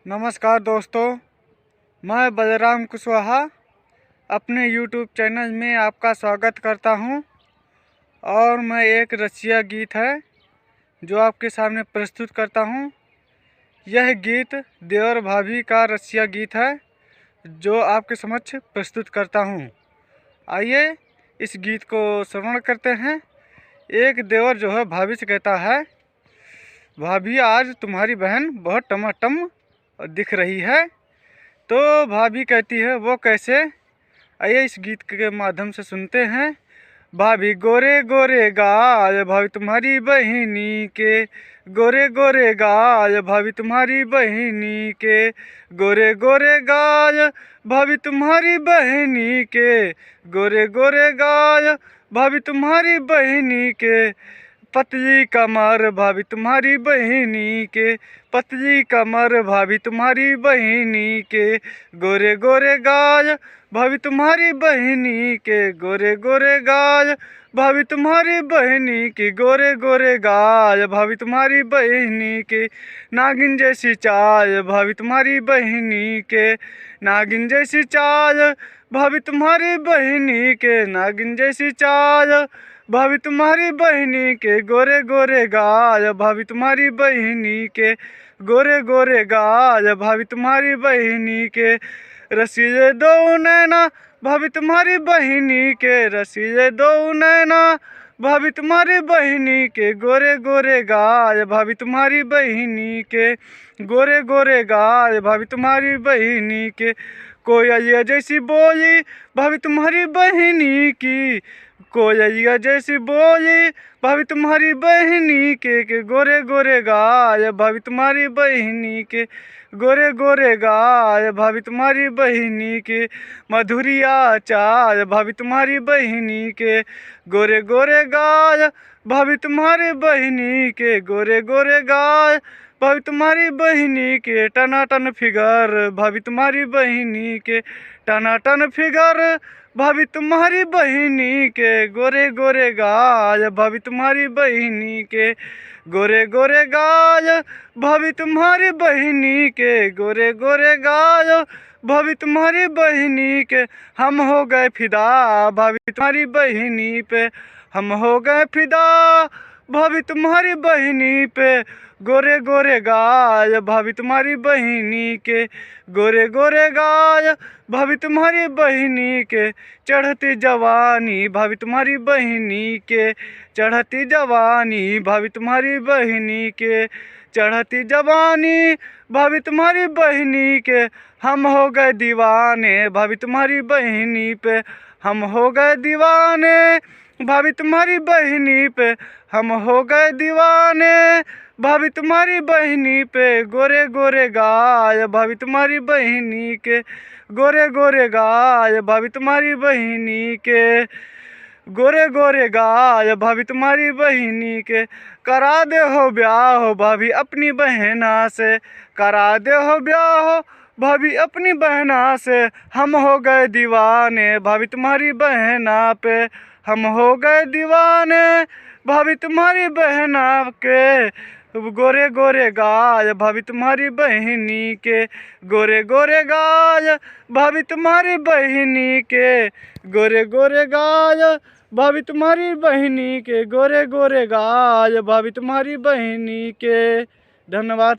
नमस्कार दोस्तों, मैं बलराम कुशवाहा अपने YouTube चैनल में आपका स्वागत करता हूं। और मैं एक रसिया गीत है जो आपके सामने प्रस्तुत करता हूं। यह गीत देवर भाभी का रसिया गीत है जो आपके समक्ष प्रस्तुत करता हूं। आइए इस गीत को श्रवण करते हैं। एक देवर जो है भाभी से कहता है, भाभी आज तुम्हारी बहन बहुत टमाटम दिख रही है। तो भाभी कहती है, वो कैसे? आइए इस गीत के माध्यम से सुनते हैं। भाभी गोरे गोरे गाल भाभी तुम्हारी बहिनी के, गोरे गोरे गाल भाभी तुम्हारी बहिनी के, गोरे गोरे गाल भाभी तुम्हारी बहिनी के, गोरे गोरे गाल भाभी तुम्हारी बहिनी के, पतली कमर भाभी तुम्हारी बहिनी के, पतली कमर भाभी तुम्हारी बहिनी के, गोरे गोरे गाल भाभी तुम्हारी बहिनी के, गोरे गोरे गाल भाभी तुम्हारी बहिनी की, गोरे गोरे गाल भाभी तुम्हारी बहिनी के, नागिन जैसी चाल भाभी तुम्हारी बहिनी के, नागिन जैसी चाल भाभी तुम्हारी बहिनी के, नागिन जैसी चाल भाभी तुम्हारी बहिनी के, गोरे गोरे गाल भाभी तुम्हारी बहिनी के, गोरे गोरे गाल भाभी तुम्हारी बहिनी के, रसीले दो नैना भाभी तुम्हारी बहिनी के, रसीले दो नैना भाभी तुम्हारी बहिनी के, गोरे गोरे गाल भाभी तुम्हारी बहिनी के, गोरे गोरे गाल भाभी तुम्हारी बहिनी के, कोयलिया जैसी बोली भाभी तुम्हारी बहिनी की, कोयलिया जैसी बोली भाभी तुम्हारी बहिनी के, गोरे गोरे गाल भाभी तुम्हारी बहिनी के, गोरे गोरे गाल भाभी तुम्हारी बहिनी के, मधुरिया चाल भाभी तुम्हारी बहिनी के, गोरे गोरे गाल भाभी तुम्हारी बहिनी के, गोरे गोरे गाल भाभी तुम्हारी बहिनी के, टनाटन फिगर भाभी तुम्हारी बहिनी के, टनाटन फिगर भाभी तुम्हारी बहिनी के, गोरे गोरे गाल भाभी तुम्हारी बहिनी के, गोरे गोरे गाल भाभी तुम्हारी बहिनी के, गोरे गोरे गाल भाभी तुम्हारी बहिनी के, हम हो गए फिदा भाभी तुम्हारी बहिनी पे, हम हो गए फिदा भाभी तुम्हारी बहिनी पे, गोरे गोरे गाल भाभी तुम्हारी बहिनी के, गोरे गोरे गाल भाभी तुम्हारी बहिनी के, चढ़ती जवानी भाभी तुम्हारी बहिनी के, चढ़ती जवानी भाभी तुम्हारी बहिनी के, चढ़ती जवानी भाभी तुम्हारी बहिनी के, हम हो गए दीवाने भाभी तुम्हारी बहिनी पे, हम हो गए दीवाने भाभी तुम्हारी बहिनी पे, हम हो गए दीवाने भाभी तुम्हारी बहिनी पे, गोरे गोरे गाल भाभी तुम्हारी बहिनी के, गोरे गोरे गाल भाभी तुम्हारी बहिनी के, गोरे गोरे गाल भाभी तुम्हारी बहिनी के, करा दे हो ब्याह हो भाभी अपनी बहना से, करा दे हो ब्याह हो भाभी अपनी बहना से, हम हो गए दीवाने भाभी तुम्हारी बहना पे, हम हो गए दीवाने भाभी तुम्हारी बहना के, गोरे गोरे गाल भाभी तुम्हारी बहिनी के, गोरे गोरे गाल भाभी तुम्हारी बहिनी के, गोरे गोरे गाल भाभी तुम्हारी बहिनी के, गोरे गोरे गाल भाभी तुम्हारी बहिनी के। धन्यवाद।